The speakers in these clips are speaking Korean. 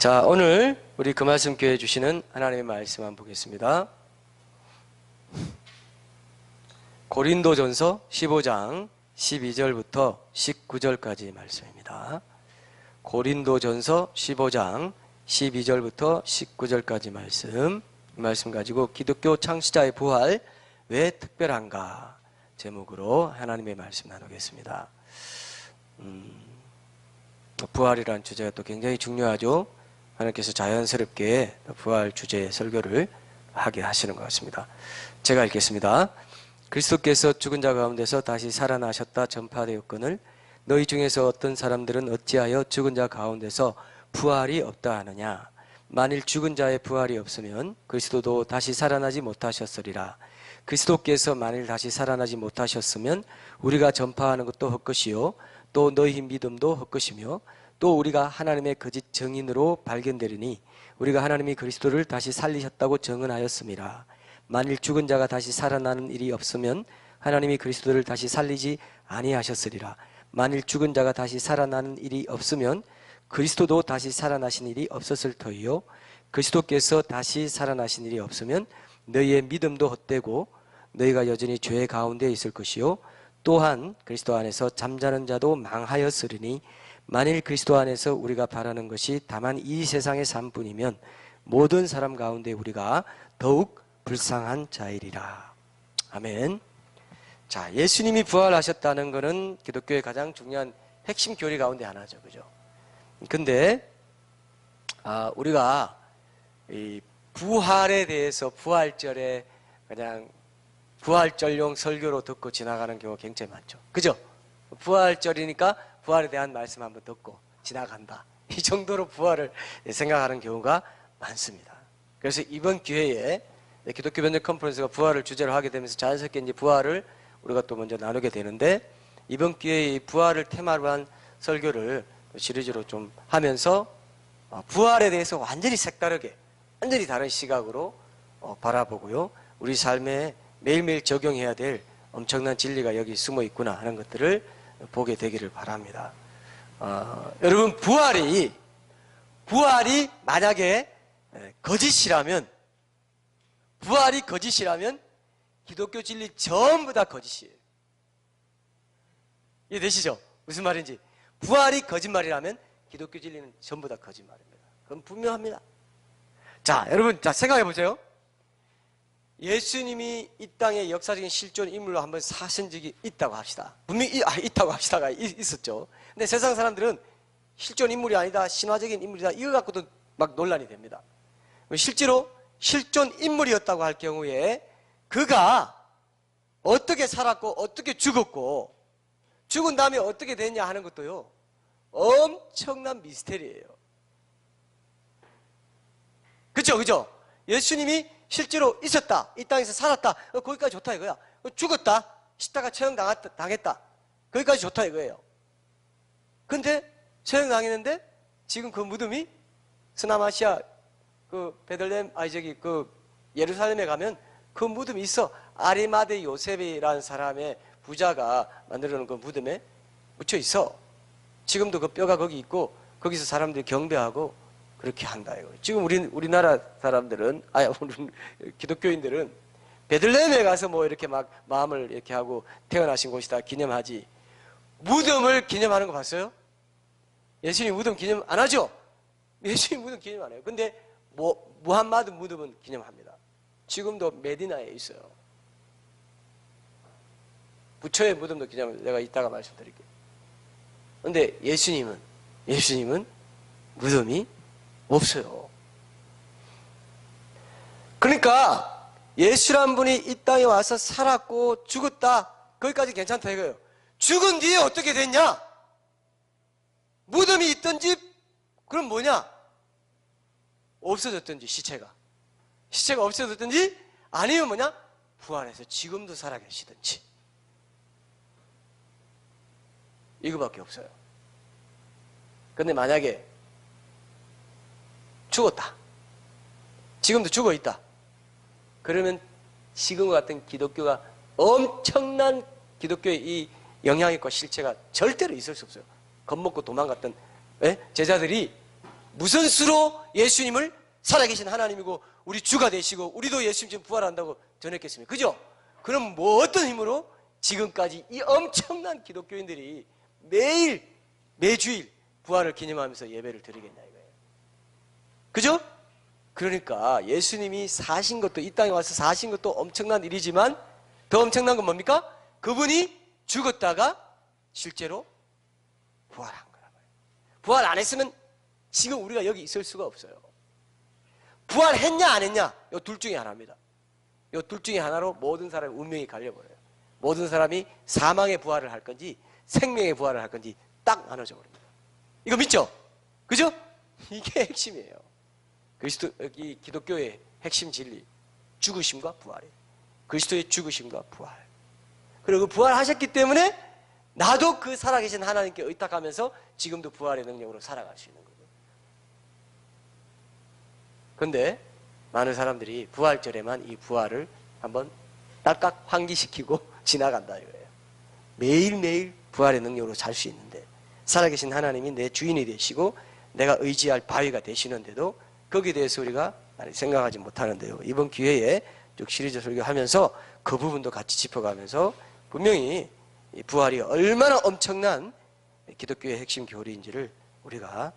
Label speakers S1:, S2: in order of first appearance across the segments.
S1: 자, 오늘 우리 그 말씀 교회 주시는 하나님의 말씀 한번 보겠습니다. 고린도전서 15장 12절부터 19절까지 말씀입니다. 고린도전서 15장 12절부터 19절까지 말씀 가지고 기독교 창시자의 부활 왜 특별한가 제목으로 하나님의 말씀 나누겠습니다. 부활이라는 주제가 또 굉장히 중요하죠. 하나님께서 자연스럽게 부활 주제의 설교를 하게 하시는 것 같습니다. 제가 읽겠습니다. 그리스도께서 죽은 자 가운데서 다시 살아나셨다 전파되었거늘 너희 중에서 어떤 사람들은 어찌하여 죽은 자 가운데서 부활이 없다 하느냐. 만일 죽은 자의 부활이 없으면 그리스도도 다시 살아나지 못하셨으리라. 그리스도께서 만일 다시 살아나지 못하셨으면 우리가 전파하는 것도 헛것이요 또 너희 믿음도 헛것이며 또 우리가 하나님의 거짓 증인으로 발견되리니 우리가 하나님이 그리스도를 다시 살리셨다고 증언하였음이라. 만일 죽은 자가 다시 살아나는 일이 없으면 하나님이 그리스도를 다시 살리지 아니하셨으리라. 만일 죽은 자가 다시 살아나는 일이 없으면 그리스도도 다시 살아나신 일이 없었을 터이요 그리스도께서 다시 살아나신 일이 없으면 너희의 믿음도 헛되고 너희가 여전히 죄 가운데 있을 것이요 또한 그리스도 안에서 잠자는 자도 망하였으리니 만일 그리스도 안에서 우리가 바라는 것이 다만 이 세상의 삶뿐이면 모든 사람 가운데 우리가 더욱 불쌍한 자이리라. 아멘. 자, 예수님이 부활하셨다는 것은 기독교의 가장 중요한 핵심 교리 가운데 하나죠. 그죠? 근데 우리가 이 부활에 대해서 부활절에 그냥 부활절용 설교로 듣고 지나가는 경우가 굉장히 많죠. 그죠? 부활절이니까 부활에 대한 말씀 한번 듣고 지나간다. 이 정도로 부활을 생각하는 경우가 많습니다. 그래서 이번 기회에 기독교 변혁 컨퍼런스가 부활을 주제로 하게 되면서 자연스럽게 이제 부활을 우리가 또 먼저 나누게 되는데 이번 기회에 부활을 테마로 한 설교를 시리즈로 좀 하면서 부활에 대해서 완전히 색다르게 완전히 다른 시각으로 바라보고요. 우리 삶에 매일매일 적용해야 될 엄청난 진리가 여기 숨어 있구나 하는 것들을 보게 되기를 바랍니다. 여러분 부활이 만약에 거짓이라면 기독교 진리 전부 다 거짓이에요. 이해되시죠? 무슨 말인지. 부활이 거짓말이라면 기독교 진리는 전부 다 거짓말입니다. 그건 분명합니다. 자, 여러분 생각해 보세요. 예수님이 이 땅에 역사적인 실존 인물로 한번 사신 적이 있다고 합시다. 분명히 있다고 합시다가 있었죠. 근데 세상 사람들은 실존 인물이 아니다, 신화적인 인물이다, 이거 갖고도 막 논란이 됩니다. 실제로 실존 인물이었다고 할 경우에 그가 어떻게 살았고 어떻게 죽었고 죽은 다음에 어떻게 됐냐 하는 것도요 엄청난 미스테리예요. 그죠? 예수님이 실제로 있었다, 이 땅에서 살았다, 거기까지 좋다 이거야. 죽었다, 십자가 처형당했다, 거기까지 좋다 이거예요. 근데 처형당했는데 지금 그 무덤이 스나마시아 베들레헴 예루살렘에 가면 그 무덤이 있어. 아리마대 요셉이라는 사람의 부자가 만들어 놓은 그 무덤에 묻혀 있어. 지금도 그 뼈가 거기 있고 거기서 사람들이 경배하고 그렇게 한다 이거. 지금 우리나라 사람들은 우리 기독교인들은 베들레헴에 가서 뭐 이렇게 막 마음을 이렇게 하고 태어나신 곳이다 기념하지. 무덤을 기념하는 거 봤어요? 예수님 무덤 기념 안 하죠? 예수님 무덤 기념 안 해요. 근데 무함마드 무덤은 기념합니다. 지금도 메디나에 있어요. 부처의 무덤도 기념합니다. 내가 이따가 말씀드릴게요. 근데 예수님은 무덤이 없어요. 그러니까 예수란 분이 이 땅에 와서 살았고 죽었다, 거기까지 괜찮다 이거예요. 죽은 뒤에 어떻게 됐냐? 무덤이 있든지 그럼 뭐냐? 없어졌든지 시체가 없어졌든지 아니면 뭐냐? 부활해서 지금도 살아계시든지 이거밖에 없어요. 근데 만약에 죽었다, 지금도 죽어있다, 그러면 지금과 같은 기독교가 엄청난 기독교의 이 영향력과 실체가 절대로 있을 수 없어요. 겁먹고 도망갔던 제자들이 무슨 수로 예수님을 살아계신 하나님이고 우리 주가 되시고 우리도 예수님 지금 부활한다고 전했겠습니까? 그죠? 그럼 뭐 어떤 힘으로 지금까지 이 엄청난 기독교인들이 매일 매주일 부활을 기념하면서 예배를 드리겠냐 이거예요. 그죠? 그러니까 예수님이 사신 것도, 이 땅에 와서 사신 것도 엄청난 일이지만 더 엄청난 건 뭡니까? 그분이 죽었다가 실제로 부활한 거란 말이에요. 부활 안 했으면 지금 우리가 여기 있을 수가 없어요. 부활했냐 안 했냐? 이 둘 중에 하나입니다. 이 둘 중에 하나로 모든 사람의 운명이 갈려버려요. 모든 사람이 사망의 부활을 할 건지 생명의 부활을 할 건지 딱 나눠져 버립니다. 이거 믿죠? 그죠? 이게 핵심이에요. 이 기독교의 핵심 진리, 죽으심과 부활이에요. 그리스도의 죽으심과 부활. 그리고 부활하셨기 때문에 나도 그 살아계신 하나님께 의탁하면서 지금도 부활의 능력으로 살아갈 수 있는 거예요. 그런데 많은 사람들이 부활절에만 이 부활을 한번 딸깍 환기시키고 지나간다 이거예요. 매일매일 부활의 능력으로 살 수 있는데 살아계신 하나님이 내 주인이 되시고 내가 의지할 바위가 되시는데도 거기에 대해서 우리가 생각하지 못하는데요. 이번 기회에 쭉 시리즈 설교하면서 그 부분도 같이 짚어가면서 분명히 이 부활이 얼마나 엄청난 기독교의 핵심 교리인지를 우리가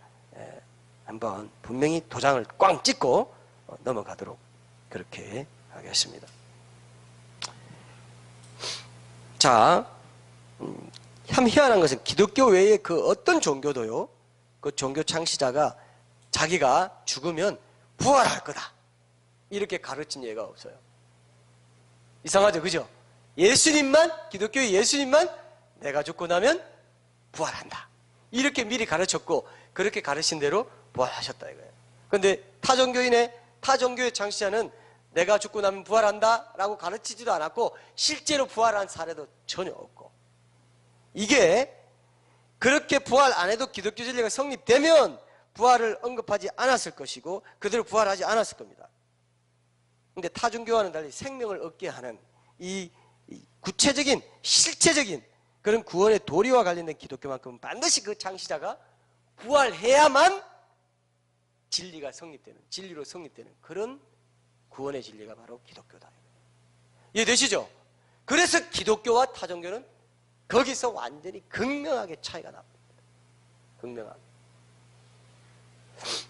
S1: 한번 분명히 도장을 꽝 찍고 넘어가도록 그렇게 하겠습니다. 자, 참 희한한 것은 기독교 외에 그 어떤 종교도요, 그 종교 창시자가 자기가 죽으면 부활할 거다 이렇게 가르친 예가 없어요. 이상하죠, 그죠? 예수님만, 기독교의 예수님만 내가 죽고 나면 부활한다 이렇게 미리 가르쳤고 그렇게 가르친 대로 부활하셨다 이거예요. 그런데 타 종교의 창시자는 내가 죽고 나면 부활한다 라고 가르치지도 않았고 실제로 부활한 사례도 전혀 없고, 이게 그렇게 부활 안 해도 기독교 진리가 성립되면 부활을 언급하지 않았을 것이고 그대로 부활하지 않았을 겁니다. 그런데 타 종교와는 달리 생명을 얻게 하는 이 구체적인 실체적인 그런 구원의 도리와 관련된 기독교만큼은 반드시 그 창시자가 부활해야만 진리가 성립되는, 진리로 성립되는 그런 구원의 진리가 바로 기독교다. 이해되시죠? 그래서 기독교와 타종교는 거기서 완전히 극명하게 차이가 납니다. 극명하게.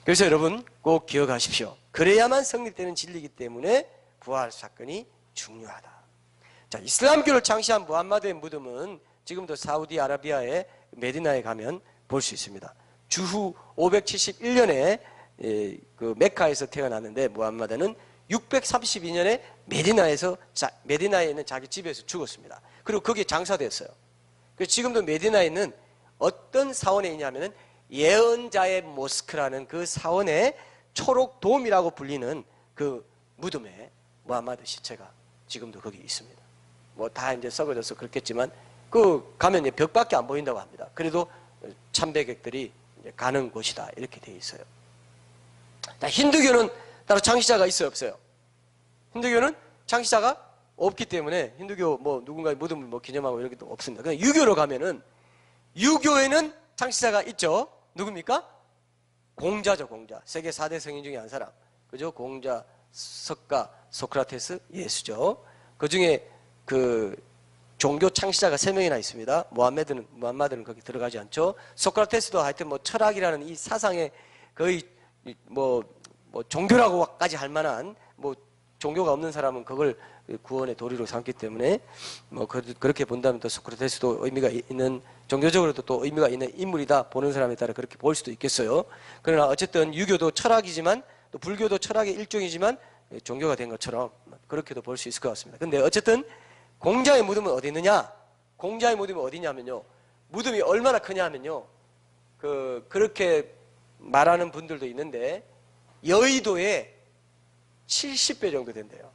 S1: 그래서 여러분 꼭 기억하십시오. 그래야만 성립되는 진리이기 때문에 부활 사건이 중요하다. 자, 이슬람교를 창시한 무함마드의 무덤은 지금도 사우디아라비아의 메디나에 가면 볼 수 있습니다. 주후 571년에 그 메카에서 태어났는데 무함마드는 632년에 메디나에 있는 자기 집에서 죽었습니다. 그리고 거기에 장사됐어요. 그래서 지금도 메디나에 있는 어떤 사원에 있냐면은 예언자의 모스크라는 그 사원의 초록돔이라고 불리는 그 무덤에 무함마드 시체가 지금도 거기 있습니다. 뭐 다 이제 썩어져서 그렇겠지만 그 가면 벽밖에 안 보인다고 합니다. 그래도 참배객들이 가는 곳이다 이렇게 돼 있어요. 자, 힌두교는 따로 창시자가 있어요, 없어요? 힌두교는 창시자가 없기 때문에 힌두교 뭐 누군가의 무덤을 뭐 기념하고 이런 게 또 없습니다. 그냥 유교로 가면은 유교에는 창시자가 있죠. 누굽니까? 공자죠, 공자. 세계 4대 성인 중에 한 사람. 그죠? 공자, 석가, 소크라테스, 예수죠. 그 중에 그 종교 창시자가 3명이나 있습니다. 무함마드는 거기 들어가지 않죠. 소크라테스도 하여튼 뭐 철학이라는 이 사상의 거의 뭐 종교라고까지 할 만한 뭐 종교가 없는 사람은 그걸 구원의 도리로 삼기 때문에 뭐 그렇게 본다면 또 소크라테스도 의미가 있는, 종교적으로도 또 의미가 있는 인물이다 보는 사람에 따라 그렇게 볼 수도 있겠어요. 그러나 어쨌든 유교도 철학이지만 또 불교도 철학의 일종이지만 종교가 된 것처럼 그렇게도 볼 수 있을 것 같습니다. 근데 어쨌든 공자의 무덤은 어디 있느냐? 공자의 무덤이 어디냐면요, 무덤이 얼마나 크냐 하면요, 그렇게 말하는 분들도 있는데 여의도에 70배 정도 된대요.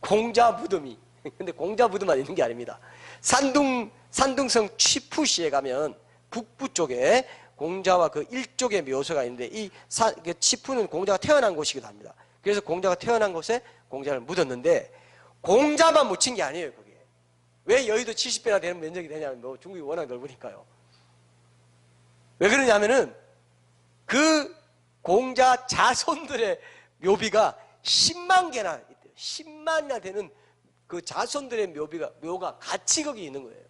S1: 공자 무덤이. 근데 공자 무덤만 있는 게 아닙니다. 산둥성 취푸시에 가면 북부 쪽에 공자와 그 일족의 묘소가 있는데 이 취푸는 공자가 태어난 곳이기도 합니다. 그래서 공자가 태어난 곳에 공자를 묻었는데 공자만 묻힌 게 아니에요, 거기에. 왜 여의도 70배나 되는 면적이 되냐면 중국이 워낙 넓으니까요. 왜 그러냐면은 그 공자 자손들의 묘비가 10만 개나 있대요. 10만이나 되는 그 자손들의 묘가 같이 거기 있는 거예요.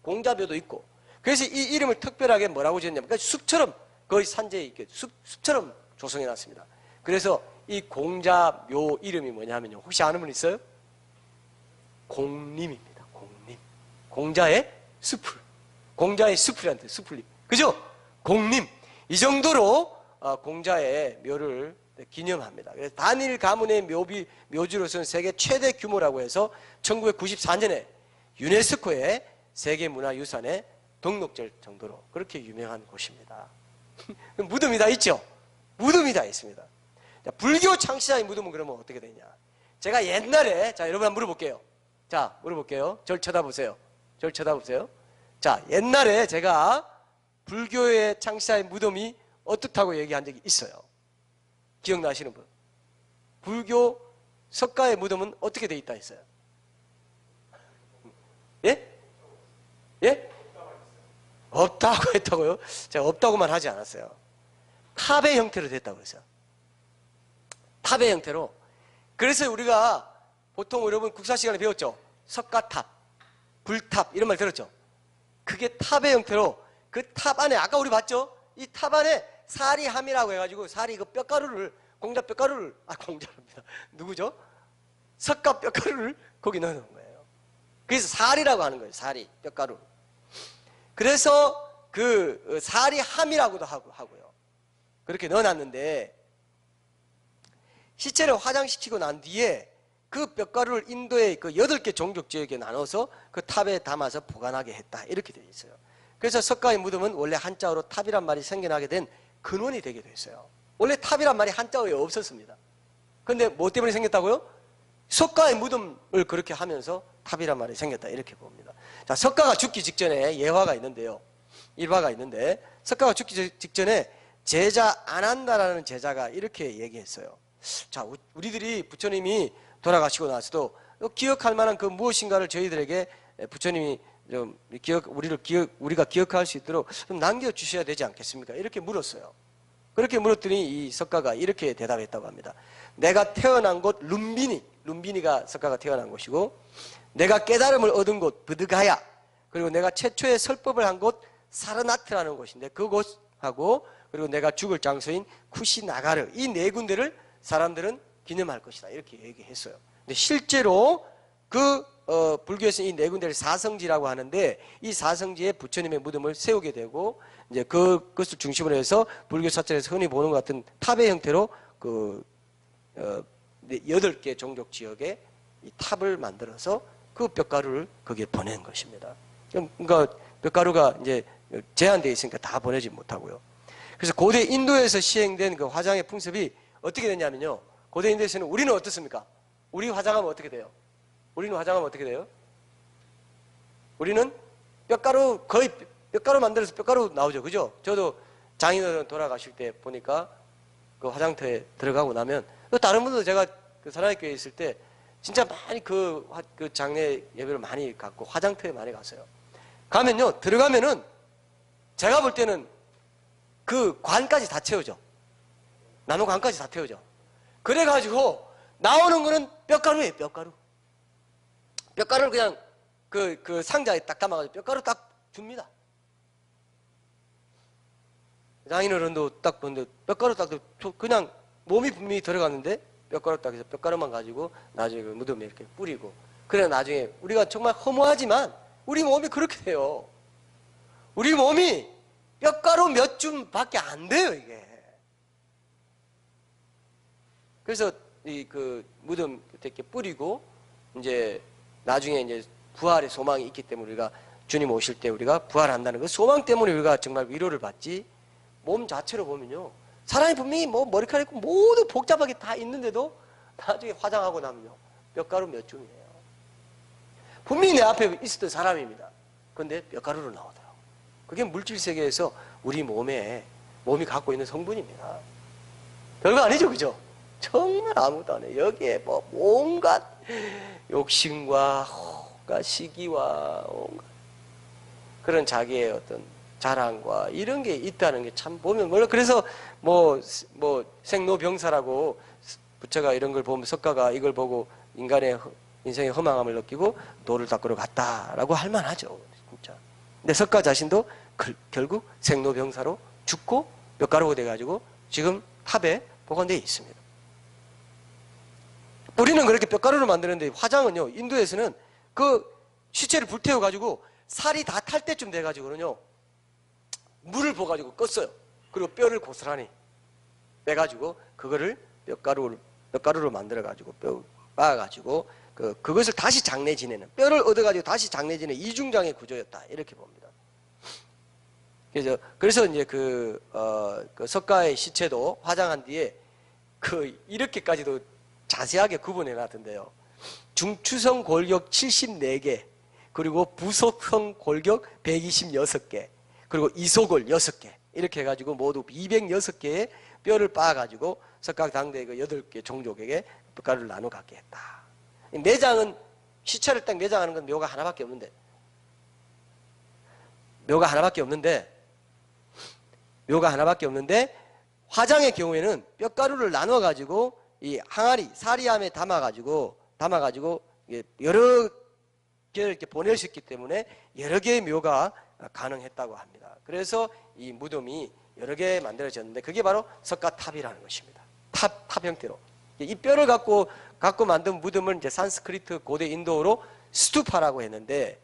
S1: 공자묘도 있고. 그래서 이 이름을 특별하게 뭐라고 지었냐면, 그러니까 숲처럼, 거의 산재에 있게 숲처럼 조성해 놨습니다. 그래서 이 공자묘 이름이 뭐냐면요. 혹시 아는 분 있어요? 공림입니다. 공림. 공자의 숲을. 공자의 숲이란데, 숲을. 그죠? 공림. 이 정도로 공자의 묘를 기념합니다. 그래서 단일 가문의 묘지로서는 세계 최대 규모라고 해서 1994년에 유네스코의 세계문화유산에 등록될 정도로 그렇게 유명한 곳입니다. 무덤이 다 있죠? 무덤이 다 있습니다. 자, 불교 창시자의 무덤은 그러면 어떻게 되냐? 제가 옛날에, 자, 여러분 한번 물어볼게요. 자, 물어볼게요. 절 쳐다보세요. 절 쳐다보세요. 자, 옛날에 제가 불교의 창시자의 무덤이 어떻다고 얘기한 적이 있어요. 기억나시는 분? 불교 석가의 무덤은 어떻게 돼 있다 했어요? 예? 예? 없다고 했다고요? 제가 없다고만 하지 않았어요. 탑의 형태로 됐다고 했어요. 탑의 형태로. 그래서 우리가 보통 여러분 국사 시간에 배웠죠? 석가탑, 불탑 이런 말 들었죠? 그게 탑의 형태로 그 탑 안에 아까 우리 봤죠? 이 탑 안에 사리함이라고 해가지고 사리 그 뼈가루를 공자 뼈가루를 공자랍니다. 누구죠? 석가 뼈가루를 거기 넣어놓은 거예요. 그래서 사리라고 하는 거예요. 사리 뼈가루. 그래서 그 사리함이라고도 하고요. 그렇게 넣어놨는데 시체를 화장시키고 난 뒤에 그 뼈가루를 인도의 그 8개 종족 지역에 나눠서 그 탑에 담아서 보관하게 했다. 이렇게 되어 있어요. 그래서 석가의 무덤은 원래 한자어로 탑이란 말이 생겨나게 된 근원이 되게 됐어요. 원래 탑이란 말이 한자어에 없었습니다. 그런데 뭐 때문에 생겼다고요? 석가의 무덤을 그렇게 하면서 탑이란 말이 생겼다. 이렇게 봅니다. 자, 석가가 죽기 직전에 예화가 있는데요. 일화가 있는데 석가가 죽기 직전에 제자 안한다라는 제자가 이렇게 얘기했어요. 자, 우리들이 부처님이 돌아가시고 나서도 기억할 만한 그 무엇인가를 저희들에게 부처님이 좀 우리가 기억할 수 있도록 좀 남겨주셔야 되지 않겠습니까? 이렇게 물었어요. 그렇게 물었더니 이 석가가 이렇게 대답했다고 합니다. 내가 태어난 곳 룸비니가 석가가 태어난 곳이고, 내가 깨달음을 얻은 곳 브드가야, 그리고 내가 최초의 설법을 한 곳 사르나트라는 곳인데 그곳하고, 그리고 내가 죽을 장소인 쿠시나가르, 이 네 군데를 사람들은 기념할 것이다. 이렇게 얘기했어요. 근데 실제로 불교에서 이 네 군데를 사성지라고 하는데, 이 사성지에 부처님의 무덤을 세우게 되고, 이제 그것을 중심으로 해서 불교 사찰에서 흔히 보는 것 같은 탑의 형태로 8개 종족 지역에 이 탑을 만들어서 그 뼈가루를 거기에 보낸 것입니다. 그러니까 뼈가루가 이제 제한되어 있으니까 다 보내지 못하고요. 그래서 고대 인도에서 시행된 그 화장의 풍습이 어떻게 되냐면요. 고대 인도에서는 우리는 어떻습니까? 우리 화장하면 어떻게 돼요? 우리는 화장하면 어떻게 돼요? 우리는 거의 뼈가루 만들어서 뼈가루 나오죠. 그죠? 저도 장인어른 돌아가실 때 보니까 그 화장터에 들어가고 나면, 다른 분도 제가 그 사랑의교회에 있을 때 진짜 많이 그 장례 예배를 많이 갔고 화장터에 많이 갔어요. 가면요, 들어가면은 제가 볼 때는 그 관까지 다 채우죠. 나무 관까지 다 채우죠. 그래가지고 나오는 거는 뼈가루예요, 뼈가루. 뼈가루를 그냥 그 상자에 딱 담아가지고 뼈가루 딱 줍니다. 장인어른도 딱 보는데 뼈가루 딱 그냥 몸이 분명히 들어갔는데 뼈가루 딱 해서 뼈가루만 가지고 나중에 그 무덤에 이렇게 뿌리고, 그래 나중에 우리가 정말 허무하지만 우리 몸이 그렇게 돼요. 우리 몸이 뼈가루 몇 줌밖에 안 돼요, 이게. 그래서 그 무덤 이렇게 뿌리고 이제 나중에 이제 부활의 소망이 있기 때문에 우리가 주님 오실 때 우리가 부활한다는 그 소망 때문에 우리가 정말 위로를 받지, 몸 자체로 보면요, 사람이 분명히 뭐 머리카락 있고 모두 복잡하게 다 있는데도 나중에 화장하고 나면요 뼈가루 몇 줌이에요. 분명히 내 앞에 있었던 사람입니다. 그런데 뼈가루로 나오더라고요. 그게 물질 세계에서 우리 몸이 갖고 있는 성분입니다. 별거 아니죠, 그죠? 정말 아무것도 안 해요. 여기에 뭐 온갖 욕심과 시기와 온갖 그런 자기의 어떤 자랑과 이런 게 있다는 게 참 보면 물론 그래서 뭐 생로병사라고 부처가 이런 걸 보면 석가가 이걸 보고 인간의 인생의 허망함을 느끼고 도를 닦으러 갔다라고 할 만하죠. 진짜. 근데 석가 자신도 결국 생로병사로 죽고 뼈가루가 돼가지고 지금 탑에 보관되어 있습니다. 우리는 그렇게 뼈가루를 만드는데 화장은요, 인도에서는 그 시체를 불태워가지고 살이 다 탈 때쯤 돼가지고는요, 물을 부어가지고 껐어요. 그리고 뼈를 고스란히 빼가지고 그거를 뼈가루로 만들어가지고 뼈 빻아가지고 그것을 다시 장내 지내는, 뼈를 얻어가지고 다시 장내 지내는 이중장의 구조였다, 이렇게 봅니다. 그래서 이제 그 석가의 시체도 화장한 뒤에 이렇게까지도 자세하게 구분해 놨던데요. 중추성 골격 74개, 그리고 부속성 골격 126개, 그리고 이소골 6개, 이렇게 해가지고 모두 206개의 뼈를 빻아가지고 석가 당대의 그 8개 종족에게 뼈가루를 나눠 갖게 했다. 내장은, 시체를 딱 내장하는 건 묘가 하나밖에 없는데, 화장의 경우에는 뼈가루를 나눠 가지고 이 항아리, 사리함에 담아가지고 여러 개를 이렇게 보낼 수 있기 때문에 여러 개의 묘가 가능했다고 합니다. 그래서 이 무덤이 여러 개 만들어졌는데 그게 바로 석가탑이라는 것입니다. 탑 형태로. 이 뼈를 갖고 만든 무덤을 이제 산스크리트 고대 인도어로 스투파라고 했는데,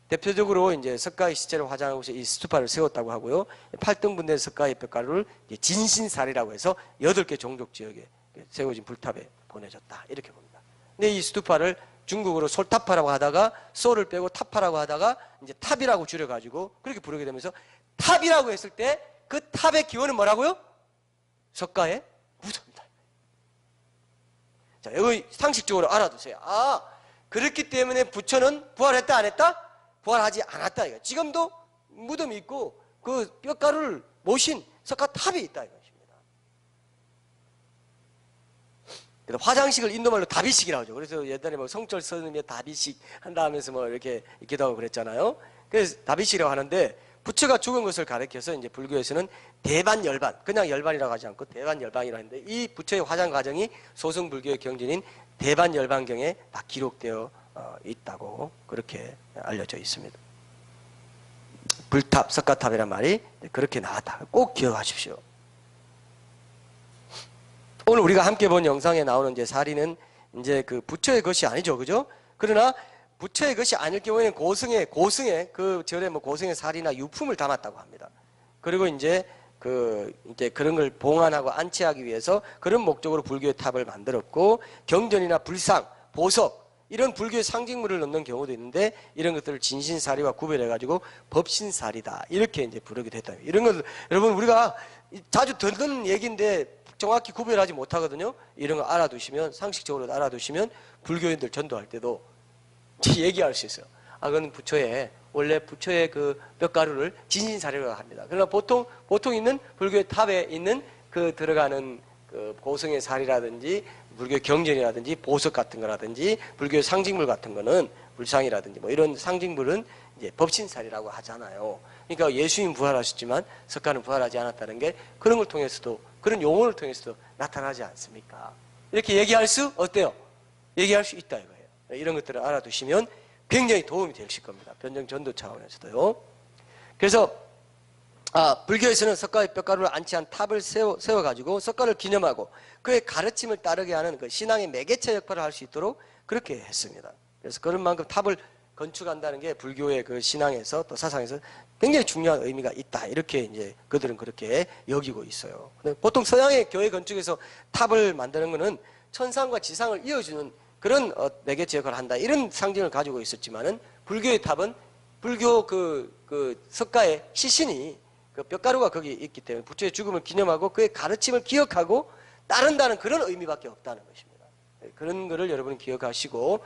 S1: 대표적으로 이제 석가의 시체를 화장하고 이 스투파를 세웠다고 하고요. 8등분된 석가의 뼈가루를 진신살이라고 해서 8개 종족 지역에 세워진 불탑에 보내졌다, 이렇게 봅니다. 근데 이 스투파를 중국어로 솔타파라고 하다가 솔을 빼고 타파라고 하다가 이제 탑이라고 줄여가지고 그렇게 부르게 되면서 탑이라고 했을 때 그 탑의 기원은 뭐라고요? 석가의 무덤이다. 자, 여기 상식적으로 알아두세요. 아, 그렇기 때문에 부처는 부활했다 안 했다? 부활하지 않았다, 이거. 지금도 무덤이 있고 그 뼈가루를 모신 석가탑이 있다, 이것입니다. 그래서 화장식을 인도말로 다비식이라고 하죠. 그래서 옛날에 뭐 성철 스님의 다비식 한다 하면서 뭐 이렇게 있기도 하고 그랬잖아요. 그래서 다비식이라고 하는데, 부처가 죽은 것을 가리켜서 이제 불교에서는 대반열반, 그냥 열반이라고 하지 않고 대반열반이라고 하는데, 이 부처의 화장 과정이 소승불교의 경전인 대반열반경에 다 기록되어 있다고 그렇게 알려져 있습니다. 불탑, 석가탑이란 말이 그렇게 나왔다. 꼭 기억하십시오. 오늘 우리가 함께 본 영상에 나오는 이제 사리는 이제 그 부처의 것이 아니죠, 그죠? 그러나 부처의 것이 아닐 경우에는 고승의 그 절에 뭐 고승의 사리나 유품을 담았다고 합니다. 그리고 이제 그런 걸 봉안하고 안치하기 위해서 그런 목적으로 불교의 탑을 만들었고, 경전이나 불상, 보석, 이런 불교의 상징물을 넣는 경우도 있는데, 이런 것들을 진신사리와 구별해가지고 법신사리다, 이렇게 이제 부르기도 했다. 이런 것, 여러분, 우리가 자주 듣는 얘기인데 정확히 구별하지 못하거든요. 이런 거 알아두시면, 상식적으로 알아두시면 불교인들 전도할 때도 얘기할 수 있어요. 아, 그건 원래 부처의 그 뼈가루를 진신사리라고 합니다. 그러나 보통 있는 불교의 탑에 있는 그 들어가는 그 고승의 살이라든지 불교의 경전이라든지 보석 같은 거라든지 불교의 상징물 같은 거는 불상이라든지 뭐 이런 상징물은 이제 법신살이라고 하잖아요. 그러니까 예수님 부활하셨지만 석가는 부활하지 않았다는 게 그런 걸 통해서도, 그런 용어를 통해서도 나타나지 않습니까? 이렇게 얘기할 수 어때요? 얘기할 수 있다, 이거예요. 이런 것들을 알아두시면 굉장히 도움이 되실 겁니다. 변정 전도 차원에서도요. 그래서 불교에서는 석가의 뼈가루를 안치한 탑을 세워가지고 석가를 기념하고 그의 가르침을 따르게 하는 그 신앙의 매개체 역할을 할 수 있도록 그렇게 했습니다. 그래서 그런 만큼 탑을 건축한다는 게 불교의 그 신앙에서 또 사상에서 굉장히 중요한 의미가 있다, 이렇게 이제 그들은 그렇게 여기고 있어요. 보통 서양의 교회 건축에서 탑을 만드는 것은 천상과 지상을 이어주는 그런 매개체 역할을 한다, 이런 상징을 가지고 있었지만은, 불교의 탑은 불교 그 석가의 시신이 그 뼈가루가 거기 있기 때문에 부처의 죽음을 기념하고 그의 가르침을 기억하고 따른다는 그런 의미밖에 없다는 것입니다. 그런 거를 여러분은 기억하시고,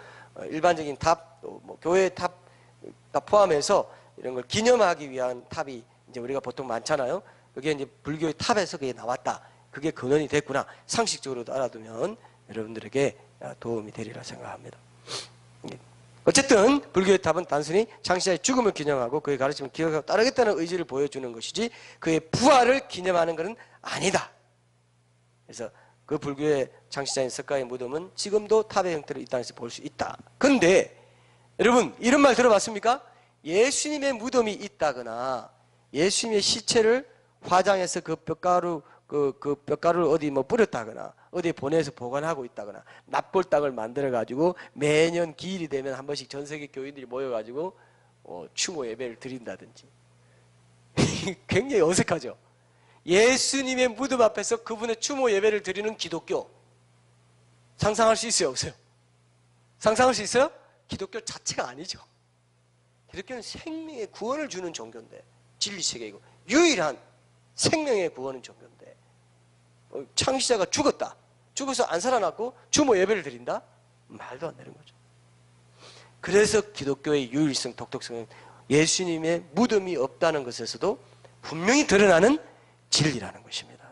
S1: 일반적인 탑, 또 뭐 교회의 탑 포함해서 이런 걸 기념하기 위한 탑이 이제 우리가 보통 많잖아요. 그게 이제 불교의 탑에서 그게 나왔다, 그게 근원이 됐구나, 상식적으로도 알아두면 여러분들에게 도움이 되리라 생각합니다. 어쨌든 불교의 답은 단순히 창시자의 죽음을 기념하고 그의 가르침을 기억하고 따르겠다는 의지를 보여주는 것이지 그의 부활을 기념하는 것은 아니다. 그래서 그 불교의 창시자인 석가의 무덤은 지금도 탑의 형태로 있다는 것을 볼 수 있다. 근데 여러분 이런 말 들어봤습니까? 예수님의 무덤이 있다거나 예수님의 시체를 화장해서 그 뼈가루를 어디 뭐 뿌렸다거나 어디 보내서 보관하고 있다거나 납골당을 만들어 가지고 매년 기일이 되면 한 번씩 전 세계 교인들이 모여 가지고 추모 예배를 드린다든지 굉장히 어색하죠. 예수님의 무덤 앞에서 그분의 추모 예배를 드리는 기독교 상상할 수 있어요, 없어요? 상상할 수 있어요? 기독교 자체가 아니죠. 기독교는 생명의 구원을 주는 종교인데 진리세계이고 유일한 생명의 구원은 종교인데 창시자가 죽어서 안 살아났고 추모 예배를 드린다? 말도 안 되는 거죠. 그래서 기독교의 유일성, 독특성은 예수님의 무덤이 없다는 것에서도 분명히 드러나는 진리라는 것입니다.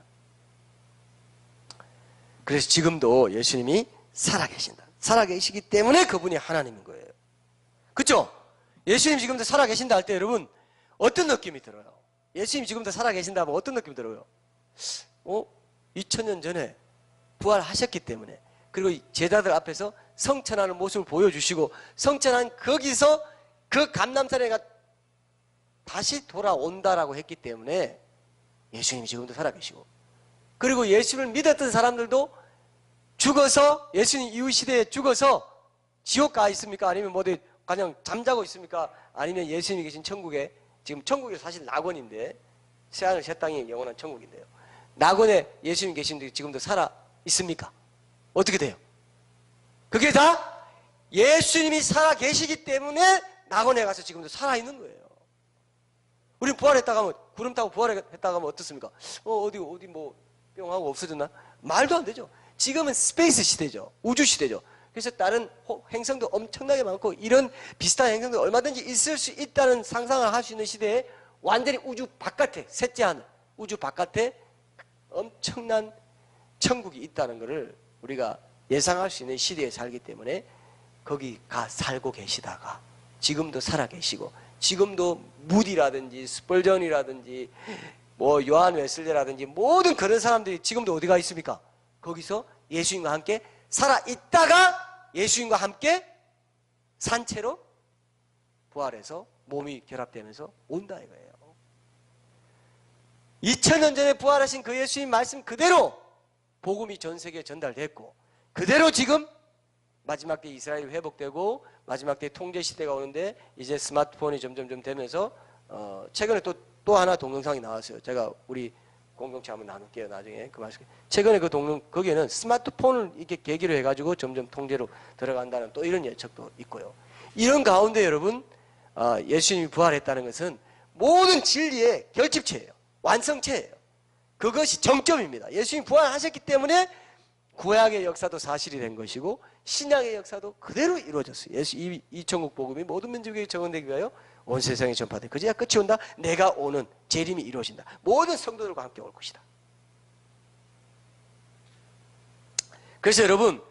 S1: 그래서 지금도 예수님이 살아계신다. 살아계시기 때문에 그분이 하나님인 거예요. 그렇죠? 예수님 지금도 살아계신다 할 때 여러분 어떤 느낌이 들어요? 예수님 지금도 살아계신다 하면 어떤 느낌이 들어요? 2000년 전에 부활하셨기 때문에 그리고 제자들 앞에서 성천하는 모습을 보여주시고 성천한 거기서 그 감람산에가 다시 돌아온다라고 했기 때문에 예수님이 지금도 살아계시고 그리고 예수를 믿었던 사람들도 죽어서 예수님 이후 시대에 죽어서 지옥 가 있습니까? 아니면 뭐 어디 그냥 잠자고 있습니까? 아니면 예수님이 계신 천국에 지금 천국이 사실 낙원인데 새하늘 새 땅이 영원한 천국인데요. 낙원에 예수님 계신데 지금도 살아 있습니까? 어떻게 돼요? 그게 다 예수님이 살아 계시기 때문에 낙원에 가서 지금도 살아 있는 거예요. 우리 부활했다가 하면 구름 타고 부활했다가 하면 어떻습니까? 어디 뭐 뿅하고 없어졌나? 말도 안 되죠. 지금은 스페이스 시대죠. 우주 시대죠. 그래서 다른 행성도 엄청나게 많고 이런 비슷한 행성도 얼마든지 있을 수 있다는 상상을 할 수 있는 시대에 완전히 우주 바깥에 셋째 하늘 우주 바깥에 엄청난 천국이 있다는 것을 우리가 예상할 수 있는 시대에 살기 때문에 거기 가 살고 계시다가 지금도 살아 계시고 지금도 무디라든지 스펄전이라든지 뭐 요한 웨슬레라든지 모든 그런 사람들이 지금도 어디가 있습니까? 거기서 예수님과 함께 살아 있다가 예수님과 함께 산채로 부활해서 몸이 결합되면서 온다 이거예요. 2000년 전에 부활하신 그 예수님 말씀 그대로 복음이 전 세계에 전달됐고 그대로 지금 마지막 때 이스라엘이 회복되고 마지막 때 통제 시대가 오는데 이제 스마트폰이 점점 되면서 최근에 또 하나 동영상이 나왔어요. 제가 우리 공동체 한번 나눌게요. 나중에 그 말씀. 최근에 거기에는 스마트폰을 이렇게 계기로 해가지고 점점 통제로 들어간다는 또 이런 예측도 있고요. 이런 가운데 여러분 예수님이 부활했다는 것은 모든 진리의 결집체예요. 완성체예요. 그것이 정점입니다. 예수님이 부활하셨기 때문에 구약의 역사도 사실이 된 것이고 신약의 역사도 그대로 이루어졌어요. 이 천국 복음이 모든 민족에게 전언되기 위하여 온 세상에 전파돼. 그제야 끝이 온다. 내가 오는 재림이 이루어진다. 모든 성도들과 함께 올 것이다. 그래서 여러분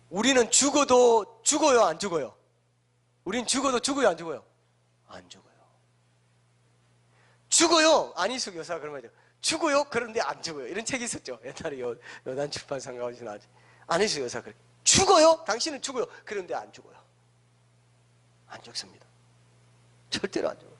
S1: 우리는 죽어요 안 죽어요? 우린 죽어요 안 죽어요? 안 죽어요. 죽어요. 안희숙 여사가 그런 말이죠. 죽어요 그런데 안 죽어요. 이런 책이 있었죠. 옛날에 여단 출판사가 어디서 나왔지. 안희숙 여사가 그래. 죽어요. 당신은 죽어요. 그런데 안 죽어요. 안 죽습니다. 절대로 안 죽어요.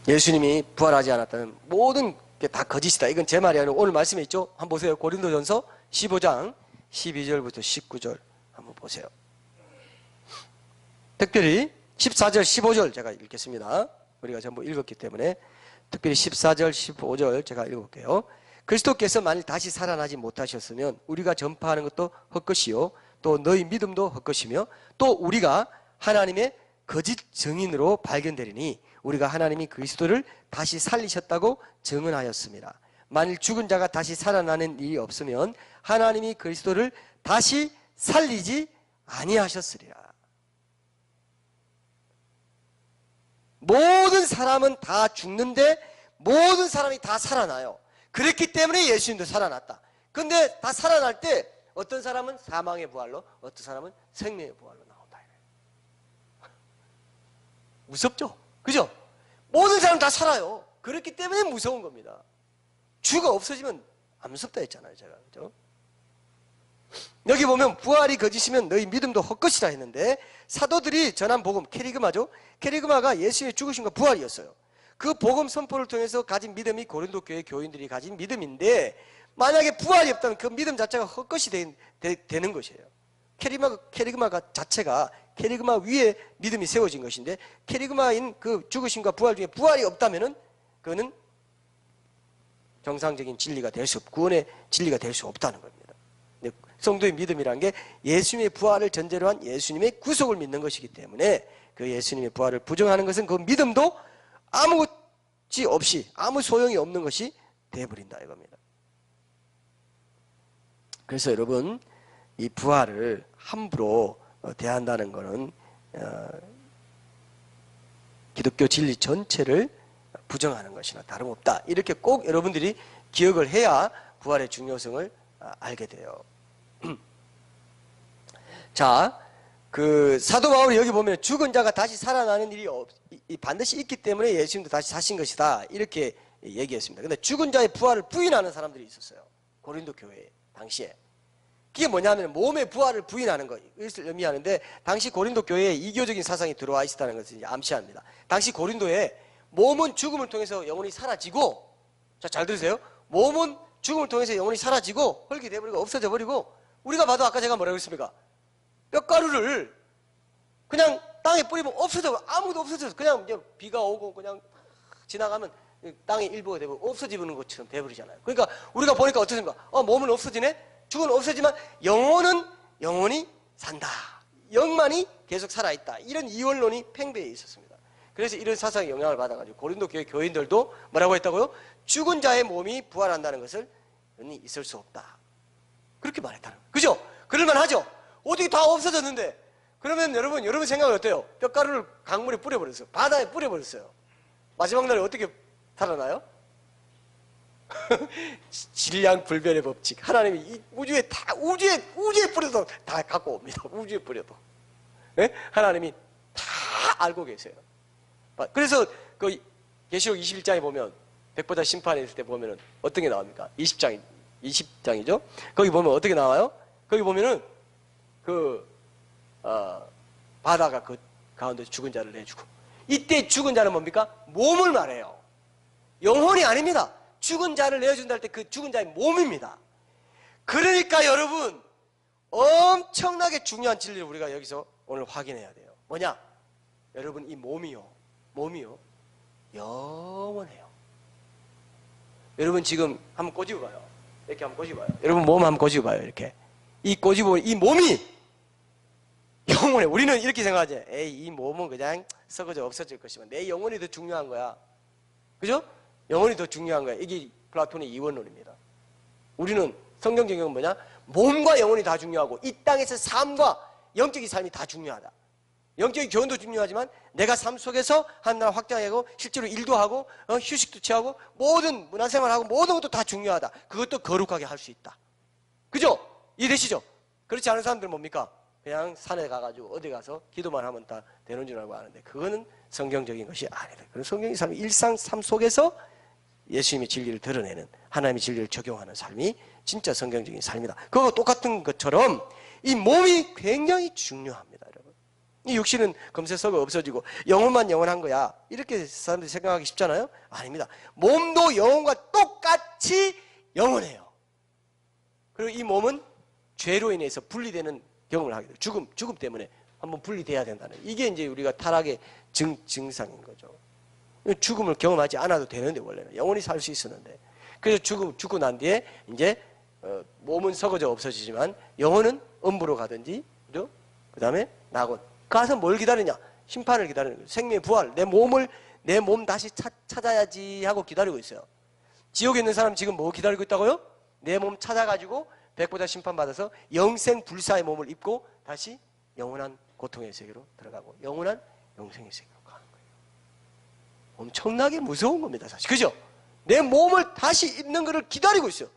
S1: 예수님이 부활하지 않았다는 모든 게 다 거짓이다. 이건 제 말이 아니고 오늘 말씀에 있죠. 한번 보세요. 고린도전서 15장 12절부터 19절 한번 보세요. 특별히 14절 15절 제가 읽겠습니다. 우리가 전부 읽었기 때문에 특별히 14절 15절 제가 읽어볼게요. 그리스도께서 만일 다시 살아나지 못하셨으면 우리가 전파하는 것도 헛것이요 또 너희 믿음도 헛것이며 또 우리가 하나님의 거짓 증인으로 발견되리니 우리가 하나님이 그리스도를 다시 살리셨다고 증언하였습니다. 만일 죽은 자가 다시 살아나는 일이 없으면 하나님이 그리스도를 다시 살리지 아니하셨으리라.
S2: 모든 사람은 다 죽는데 모든 사람이 다 살아나요. 그랬기 때문에 예수님도 살아났다. 근데 다 살아날 때 어떤 사람은 사망의 부활로, 어떤 사람은 생명의 부활로 나온다. 무섭죠? 그죠? 모든 사람 다 살아요. 그렇기 때문에 무서운 겁니다. 주가 없어지면 안 무섭다 했잖아요, 제가. 그죠? 여기 보면 부활이 거짓이면 너희 믿음도 헛것이라 했는데, 사도들이 전한 복음, 케리그마죠. 케리그마가 예수의 죽으심과 부활이었어요. 그 복음 선포를 통해서 가진 믿음이 고린도 교회 교인들이 가진 믿음인데, 만약에 부활이 없다면 그 믿음 자체가 헛것이 되는 것이에요. 케리그마 자체가 케리그마 위에 믿음이 세워진 것인데, 케리그마인 그 죽으심과 부활 중에 부활이 없다면은 그거는 정상적인 진리가 될 수 없고 구원의 진리가 될 수 없다는 겁니다. 성도의 믿음이란 게 예수님의 부활을 전제로 한 예수님의 구속을 믿는 것이기 때문에, 그 예수님의 부활을 부정하는 것은 그 믿음도 아무것이 없이, 아무 소용이 없는 것이 되어버린다 이겁니다. 그래서 여러분, 이 부활을 함부로 대한다는 것은 기독교 진리 전체를 부정하는 것이나 다름없다. 이렇게 꼭 여러분들이 기억을 해야 부활의 중요성을 알게 돼요. 자, 그 사도 바울이 여기 보면 죽은 자가 다시 살아나는 일이 반드시 있기 때문에 예수님도 다시 사신 것이다, 이렇게 얘기했습니다. 근데 죽은 자의 부활을 부인하는 사람들이 있었어요, 고린도 교회에 당시에. 그게 뭐냐면 몸의 부활을 부인하는 것을 의미하는데, 당시 고린도 교회에 이교적인 사상이 들어와 있었다는 것을 암시합니다. 당시 고린도에 몸은 죽음을 통해서 영혼이 사라지고, 자, 잘 들으세요. 몸은 죽음을 통해서 영혼이 사라지고 헐게 돼버리고 없어져 버리고, 우리가 봐도 아까 제가 뭐라고 했습니까? 뼈가루를 그냥 땅에 뿌리면 없어져, 아무도 없어져서 그냥 이제 비가 오고 그냥 지나가면 땅의 일부가 되고 없어지는 것처럼 돼버리잖아요. 그러니까 우리가 보니까 어떻습니까? 몸은 없어지네? 죽은 없어지만 영혼이 산다. 영만이 계속 살아있다. 이런 이원론이 팽배해 있었습니다. 그래서 이런 사상의 영향을 받아가지고 고린도 교회 교인들도 뭐라고 했다고요? 죽은 자의 몸이 부활한다는 것을 있을 수 없다, 그렇게 말했다는 거예요. 그죠? 그럴만 하죠? 어떻게 다 없어졌는데. 그러면 여러분 생각은 어때요? 뼈가루를 강물에 뿌려버렸어요. 바다에 뿌려버렸어요. 마지막 날에 어떻게 살아나요? 질량불변의 법칙. 하나님이 이 우주에 뿌려도 다 갖고 옵니다. 우주에 뿌려도. 네? 하나님이 다 알고 계세요. 그래서 그 계시록 21장에 보면 백보자 심판에 있을 때 보면은 어떤 게 나옵니까? 20장이죠? 거기 보면 어떻게 나와요? 거기 보면은 바다가 그 가운데 죽은 자를 내주고, 이때 죽은 자는 뭡니까? 몸을 말해요. 영혼이 아닙니다. 죽은 자를 내어준다 할 때 그 죽은 자의 몸입니다. 그러니까 여러분, 엄청나게 중요한 진리를 우리가 여기서 오늘 확인해야 돼요. 뭐냐? 여러분, 이 몸이요 영원해요. 여러분 지금 한번 꼬집어 봐요. 이렇게 한번 꼬집어 봐요. 여러분 몸 한번 꼬집어 봐요. 이렇게 이 꼬집어, 이 몸이 영원해. 우리는 이렇게 생각하지. 에이, 이 몸은 그냥 썩어져 없어질 것이면 내 영혼이 더 중요한 거야. 그죠? 영혼이 더 중요한 거야. 이게 플라톤의 이원론입니다. 우리는 성경적인 뭐냐? 몸과 영혼이 다 중요하고 이 땅에서 삶과 영적인 삶이 다 중요하다. 영적인 교훈도 중요하지만 내가 삶 속에서 하나님 확장하고 실제로 일도 하고 휴식도 취하고 모든 문화생활하고 모든 것도 다 중요하다. 그것도 거룩하게 할 수 있다. 그죠? 이해되시죠? 그렇지 않은 사람들은 뭡니까? 그냥 산에 가가지고 어디 가서 기도만 하면 다 되는 줄 알고 하는데, 그거는 성경적인 것이 아니다. 그런 성경의 삶, 일상 삶 속에서 예수님의 진리를 드러내는, 하나님의 진리를 적용하는 삶이 진짜 성경적인 삶이다. 그거 똑같은 것처럼 이 몸이 굉장히 중요합니다, 여러분. 이 육신은 금세 썩어 없어지고 영혼만 영원한 거야, 이렇게 사람들이 생각하기 쉽잖아요. 아닙니다. 몸도 영혼과 똑같이 영원해요. 그리고 이 몸은 죄로 인해서 분리되는 경험을 하게 돼요. 죽음 때문에 한번 분리돼야 된다는, 이게 이제 우리가 타락의 증상인 거죠. 죽음을 경험하지 않아도 되는데, 원래는 영원히 살 수 있었는데. 그래서 죽고 난 뒤에 이제 몸은 썩어져 없어지지만 영혼은 음부로 가든지, 그죠? 그 다음에 낙원 가서 뭘 기다리냐? 심판을 기다리는 거예요. 생명의 부활, 내 몸 다시 찾아야지 하고 기다리고 있어요. 지옥에 있는 사람 지금 뭐 기다리고 있다고요? 내 몸 찾아가지고 백보자 심판받아서 영생 불사의 몸을 입고 다시 영원한 고통의 세계로 들어가고 영원한 영생의 세계로 가는 거예요. 엄청나게 무서운 겁니다, 사실. 그죠? 내 몸을 다시 입는 것을 기다리고 있어요.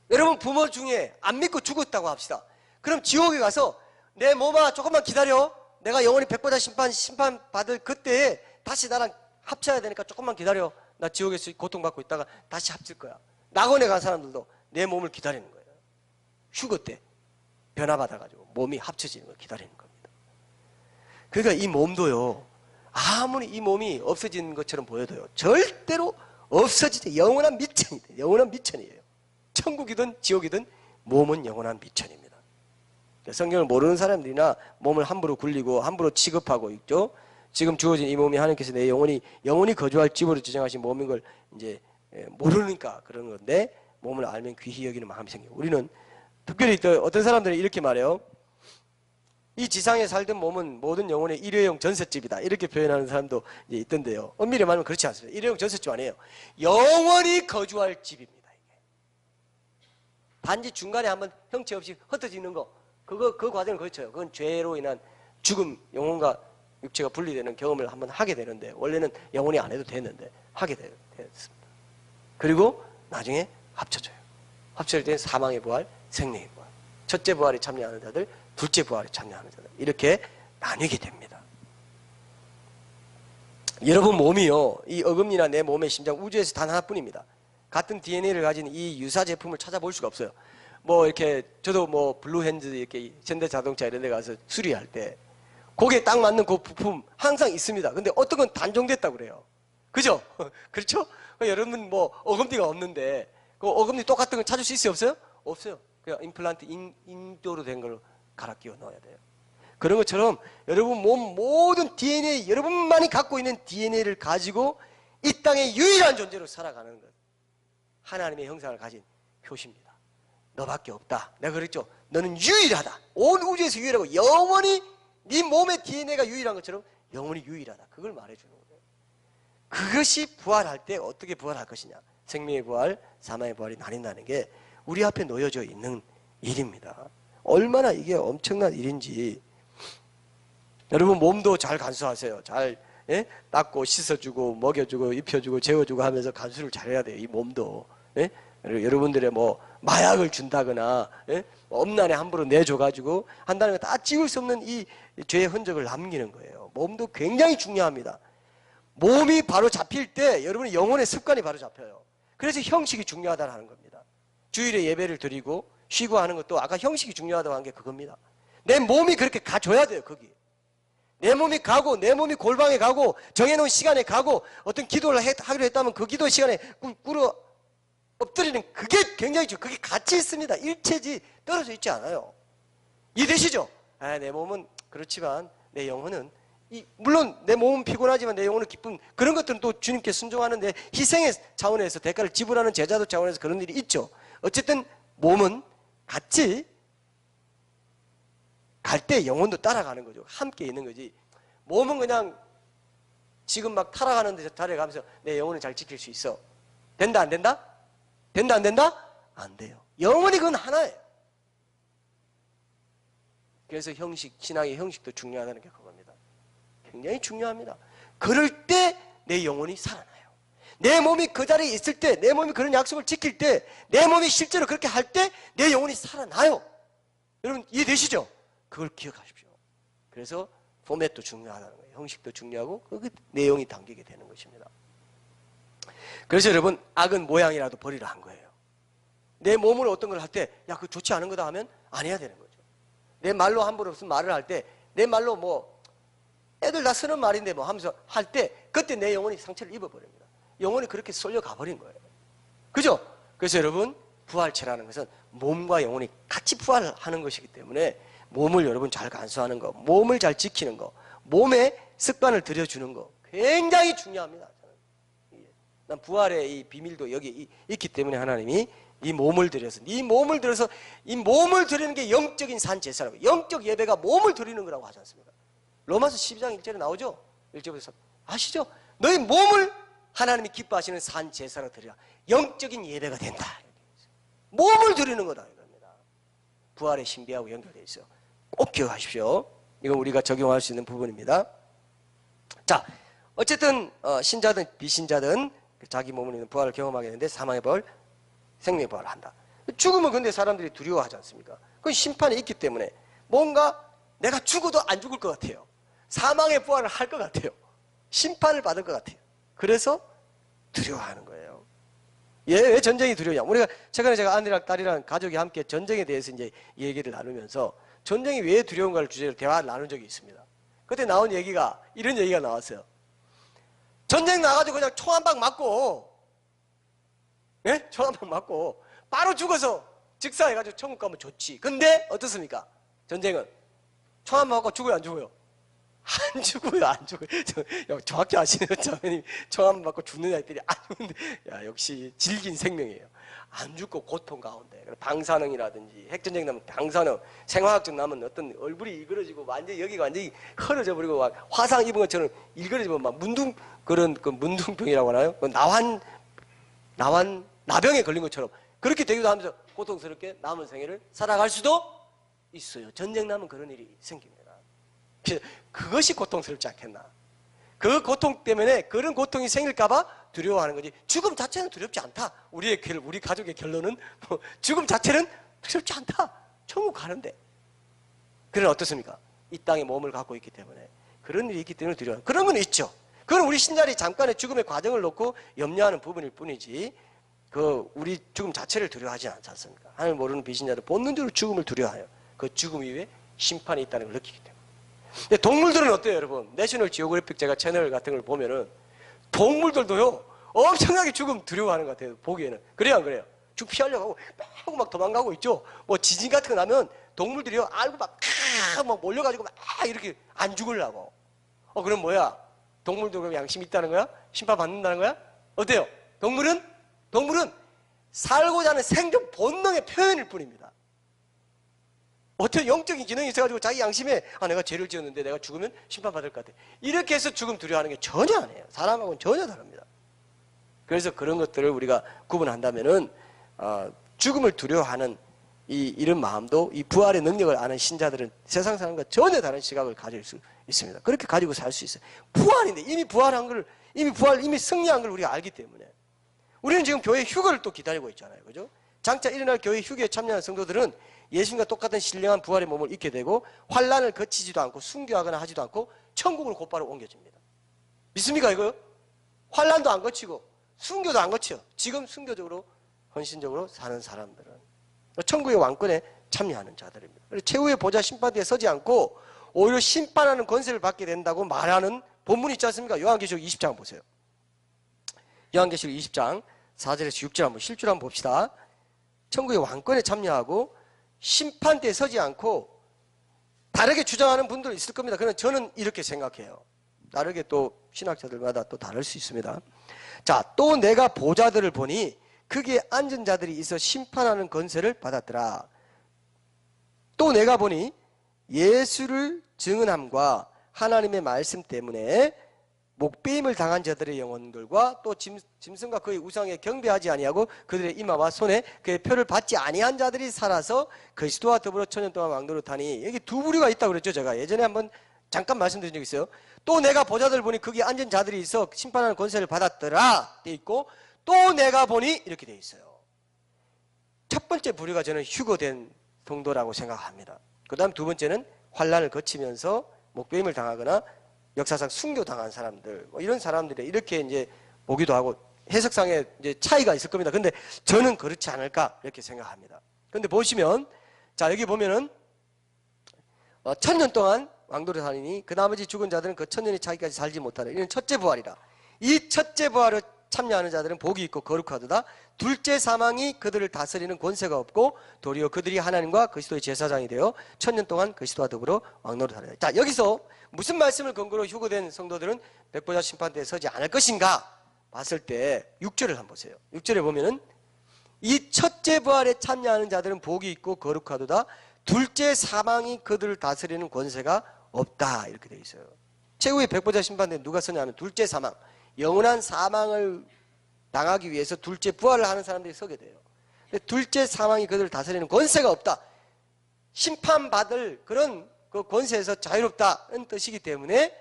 S2: 여러분, 부모 중에 안 믿고 죽었다고 합시다. 그럼 지옥에 가서 내 몸아 조금만 기다려. 내가 영원히 백보자 심판 받을 그때에 다시 나랑 합쳐야 되니까 조금만 기다려. 나 지옥에서 고통받고 있다가 다시 합칠 거야. 낙원에 간 사람들도 내 몸을 기다리는 거예요. 휴거 때 변화받아가지고 몸이 합쳐지는 걸 기다리는 겁니다. 그러니까 이 몸도요, 아무리 이 몸이 없어지는 것처럼 보여도요, 절대로 없어지지. 영원한 미천이다. 영원한 미천이에요. 천국이든 지옥이든 몸은 영원한 미천입니다. 성경을 모르는 사람들이나 몸을 함부로 굴리고 함부로 취급하고 있죠. 지금 주어진 이 몸이 하나님께서 내 영원히 거주할 집으로 지정하신 몸인 걸 이제 모르니까 그런 건데, 몸을 알면 귀히 여기는 마음이 생겨요. 우리는 특별히 또 어떤 사람들은 이렇게 말해요. 이 지상에 살던 몸은 모든 영혼의 일회용 전셋집이다. 이렇게 표현하는 사람도 이제 있던데요. 엄밀히 말하면 그렇지 않습니다. 일회용 전셋집 아니에요. 영원히 거주할 집입니다. 이게. 단지 중간에 한번 형체 없이 흩어지는 거, 그 과정을 거쳐요. 그건 죄로 인한 죽음, 영혼과 육체가 분리되는 경험을 한번 하게 되는데, 원래는 영원히 안 해도 됐는데 하게 됐습니다. 그리고 나중에 합쳐져요. 합쳐질 때는 사망의 부활, 생명의 부활. 첫째 부활에 참여하는 자들, 둘째 부활에 참여하는 자들, 이렇게 나뉘게 됩니다. 여러분 몸이요, 이 어금니나 내 몸의 심장, 우주에서 단 하나뿐입니다. 같은 DNA를 가진 이 유사 제품을 찾아볼 수가 없어요. 뭐 이렇게 저도 뭐 블루핸즈 이렇게 현대자동차 이런 데 가서 수리할 때 거기에 딱 맞는 그 부품 항상 있습니다. 근데 어떤 건 단종됐다고 그래요. 그죠? 그렇죠? 여러분 뭐 어금니가 없는데 그 어금니 똑같은 거 찾을 수 있어요? 없어요? 없어요. 그냥 임플란트 인조로 된 걸 갈아 끼워 넣어야 돼요. 그런 것처럼 여러분 몸 모든 DNA, 여러분만이 갖고 있는 DNA를 가지고 이 땅의 유일한 존재로 살아가는 것, 하나님의 형상을 가진 표시입니다. 너밖에 없다. 내가 그랬죠. 너는 유일하다. 온 우주에서 유일하고 영원히 네 몸의 DNA가 유일한 것처럼 영원히 유일하다. 그걸 말해주는 거예요. 그것이 부활할 때 어떻게 부활할 것이냐. 생명의 부활, 사망의 부활이 나뉜다는 게 우리 앞에 놓여져 있는 일입니다. 얼마나 이게 엄청난 일인지. 여러분 몸도 잘 간수하세요. 잘 닦고 씻어주고 먹여주고 입혀주고 재워주고 하면서 간수를 잘해야 돼요. 이 몸도. 여러분들의 뭐 마약을 준다거나 엄난에 함부로 내줘가지고 한다는 거 다 지울 수 없는 이 죄의 흔적을 남기는 거예요. 몸도 굉장히 중요합니다. 몸이 바로 잡힐 때 여러분의 영혼의 습관이 바로 잡혀요. 그래서 형식이 중요하다는 겁니다. 주일에 예배를 드리고 쉬고 하는 것도 아까 형식이 중요하다고 한 게 그겁니다. 내 몸이 그렇게 가줘야 돼요. 거기 내 몸이 가고, 내 몸이 골방에 가고, 정해놓은 시간에 가고, 어떤 기도를 하기로 했다면 그 기도 시간에 꿇어 엎드리는, 그게 굉장히 그게 같이 있습니다. 일체지 떨어져 있지 않아요. 이해되시죠? 내 몸은 그렇지만 내 영혼은 물론 내 몸은 피곤하지만 내 영혼은 기쁜, 그런 것들은 또 주님께 순종하는데 희생의 차원에서 대가를 지불하는 제자도 차원에서 그런 일이 있죠. 어쨌든 몸은 같이 갈 때 영혼도 따라가는 거죠. 함께 있는 거지. 몸은 그냥 지금 막 타락하는 데 자리에 가면서 내 영혼을 잘 지킬 수 있어. 된다 안 된다? 된다 안 된다? 안 돼요. 영원히 그건 하나예요. 그래서 신앙의 형식도 중요하다는 게 그겁니다. 굉장히 중요합니다. 그럴 때 내 영혼이 살아나요. 내 몸이 그 자리에 있을 때, 내 몸이 그런 약속을 지킬 때, 내 몸이 실제로 그렇게 할 때 내 영혼이 살아나요. 여러분 이해되시죠? 그걸 기억하십시오. 그래서 포맷도 중요하다는 거예요. 형식도 중요하고 그 내용이 담기게 되는 것입니다. 그래서 여러분 악은 모양이라도 버리라 한 거예요. 내 몸으로 어떤 걸 할 때 야 그거 좋지 않은 거다 하면 안 해야 되는 거죠. 내 말로 함부로 무슨 말을 할 때 내 말로 뭐 애들 다 쓰는 말인데 뭐 하면서 할 때 그때 내 영혼이 상처를 입어버립니다. 영혼이 그렇게 쏠려 가버린 거예요. 그죠? 그래서 여러분 부활체라는 것은 몸과 영혼이 같이 부활하는 것이기 때문에 몸을 여러분 잘 간수하는 거, 몸을 잘 지키는 거, 몸에 습관을 들여주는 거 굉장히 중요합니다. 난 부활의 이 비밀도 여기 있기 때문에 하나님이 이 몸을 들여서 이 몸을 드리는 게 영적인 산제사라고, 영적 예배가 몸을 드리는 거라고 하지 않습니까? 로마서 12장 1절에 나오죠? 1절부터 아시죠? 너희 몸을 하나님이 기뻐하시는 산제사로 드리라. 영적인 예배가 된다. 몸을 드리는 거다 이겁니다. 부활의 신비하고 연결되어 있어요. 꼭 기억하십시오. 이건 우리가 적용할 수 있는 부분입니다. 자, 어쨌든 신자든 비신자든 자기 몸을 있는 부활을 경험하게 되는데 사망의 부활, 생명의 부활을 한다. 죽음은 근데 사람들이 두려워하지 않습니까? 그건 심판이 있기 때문에 뭔가 내가 죽어도 안 죽을 것 같아요. 사망의 부활을 할 것 같아요. 심판을 받을 것 같아요. 그래서 두려워하는 거예요. 왜 전쟁이 두려우냐? 우리가 최근에 제가 아내랑 딸이랑 가족이 함께 전쟁에 대해서 이제 얘기를 나누면서 전쟁이 왜 두려운가를 주제로 대화를 나눈 적이 있습니다. 그때 나온 얘기가 이런 얘기가 나왔어요. 전쟁 나가지고 그냥 총 한 방 맞고, 예? 총 한 방 맞고 바로 죽어서 즉사해가지고 천국 가면 좋지. 근데 어떻습니까? 전쟁은 총 한 방 맞고 죽어요, 안 죽어요? 안 죽어요, 안 죽어요. 정확히 아시네요, 자매님. 총 한 방 맞고 죽는 아이들이 안 죽는데, 야, 역시 질긴 생명이에요. 안 죽고 고통 가운데. 방사능이라든지 핵전쟁 나면 방사능, 생화학적 나면 어떤 얼굴이 일그러지고 완전히 여기가 완전히 헐어져 버리고 막 화상 입은 것처럼 일그러지고 막 그런 그 문둥병이라고 하나요? 그 나병에 걸린 것처럼 그렇게 되기도 하면서 고통스럽게 남은 생애를 살아갈 수도 있어요. 전쟁 나면 그런 일이 생깁니다. 그것이 고통스럽지 않겠나? 그 고통 때문에 그런 고통이 생길까봐 두려워하는 거지. 죽음 자체는 두렵지 않다. 우리 가족의 결론은 죽음 자체는 두렵지 않다. 천국 가는데. 그는 어떻습니까? 이 땅에 몸을 갖고 있기 때문에 그런 일이 있기 때문에 두려워하는. 그런 건 있죠. 그건 우리 신자들이 잠깐의 죽음의 과정을 놓고 염려하는 부분일 뿐이지. 우리 죽음 자체를 두려워하지 않지 않습니까? 하나님 모르는 비신자들 본능적으로 죽음을 두려워해요. 그 죽음 이후에 심판이 있다는 걸 느끼기 때문에. 근데 동물들은 어때요, 여러분? 내셔널 지오그래픽 제가 채널 같은 걸 보면은 동물들도요 엄청나게 죽음 두려워하는 것 같아요. 보기에는. 그래요, 안 그래요? 죽 피하려고 하고 막 도망가고 있죠. 뭐 지진 같은 거 나면 동물들이요 알고 막 몰려가지고 막 이렇게 안 죽으려고. 그럼 뭐야? 동물도 그럼 양심이 있다는 거야? 심판 받는다는 거야? 어때요? 동물은 살고자 하는 생존 본능의 표현일 뿐입니다. 어떤 영적인 기능이 있어가지고 자기 양심에 내가 죄를 지었는데 내가 죽으면 심판받을 것 같아. 이렇게 해서 죽음 두려워하는 게 전혀 아니에요. 사람하고는 전혀 다릅니다. 그래서 그런 것들을 우리가 구분한다면은 죽음을 두려워하는 이런 마음도 이 부활의 능력을 아는 신자들은 세상 사람과 전혀 다른 시각을 가질 수 있습니다. 그렇게 가지고 살 수 있어요. 부활인데 이미 부활한 걸 이미 승리한 걸 우리가 알기 때문에 우리는 지금 교회 휴거를 또 기다리고 있잖아요. 그죠? 장차 일어날 교회 휴게에 참여하는 성도들은 예수님과 똑같은 신령한 부활의 몸을 입게 되고 환난을 거치지도 않고 순교하거나 하지도 않고 천국으로 곧바로 옮겨집니다. 믿습니까 이거요? 환난도 안 거치고 순교도 안 거쳐. 지금 순교적으로 헌신적으로 사는 사람들은 천국의 왕권에 참여하는 자들입니다. 최후의 보좌 심판대에 서지 않고 오히려 심판하는 권세를 받게 된다고 말하는 본문이 있지 않습니까? 요한계시록 20장 보세요. 요한계시록 20장 4절에서 6절 한번 실줄 한번 봅시다. 천국의 왕권에 참여하고 심판대에 서지 않고 다르게 주장하는 분들 있을 겁니다. 그러나 저는 이렇게 생각해요. 다르게 또 신학자들마다 또 다를 수 있습니다. 자, 또 내가 보좌들을 보니 거기에 앉은 자들이 있어 심판하는 권세를 받았더라. 또 내가 보니 예수를 증언함과 하나님의 말씀 때문에 목배임을 당한 자들의 영혼들과 또 짐승과 그의 우상에 경배하지 아니하고 그들의 이마와 손에 그의 표를 받지 아니한 자들이 살아서 그리스도와 더불어 천년 동안 왕노릇하니. 여기 두 부류가 있다고 그랬죠. 제가 예전에 한번 잠깐 말씀드린 적이 있어요. 또 내가 보좌들 보니 거기 앉은 자들이 있어 심판하는 권세를 받았더라 돼 있고, 또 내가 보니 이렇게 돼 있어요. 첫 번째 부류가 저는 휴거된 성도라고 생각합니다. 그 다음 두 번째는 환난을 거치면서 목배임을 당하거나 역사상 순교당한 사람들, 이런 사람들이 이렇게 이제 보기도 하고 해석상에 이제 차이가 있을 겁니다. 근데 저는 그렇지 않을까 이렇게 생각합니다. 근데 보시면, 자, 여기 보면은 1000년 동안 왕도를 하니 그 나머지 죽은 자들은 그 1000년이 차기까지 살지 못하는 이런 첫째 부활이라. 이 첫째 부활을 참여하는 자들은 복이 있고 거룩하도다. 둘째 사망이 그들을 다스리는 권세가 없고 도리어 그들이 하나님과 그리스도의 제사장이 되어 1000년 동안 그리스도와 더불어 왕노릇하리라. 자, 여기서 무슨 말씀을 근거로 휴거된 성도들은 백보자 심판대에 서지 않을 것인가 봤을 때 6절을 한번 보세요. 6절에 보면은 이 첫째 부활에 참여하는 자들은 복이 있고 거룩하도다. 둘째 사망이 그들을 다스리는 권세가 없다. 이렇게 되어 있어요. 최후의 백보자 심판대에 누가 서냐 하면 둘째 사망, 영원한 사망을 당하기 위해서 둘째 부활을 하는 사람들이 서게 돼요. 근데 둘째 사망이 그들을 다스리는 권세가 없다. 심판받을 그런 그 권세에서 자유롭다는 뜻이기 때문에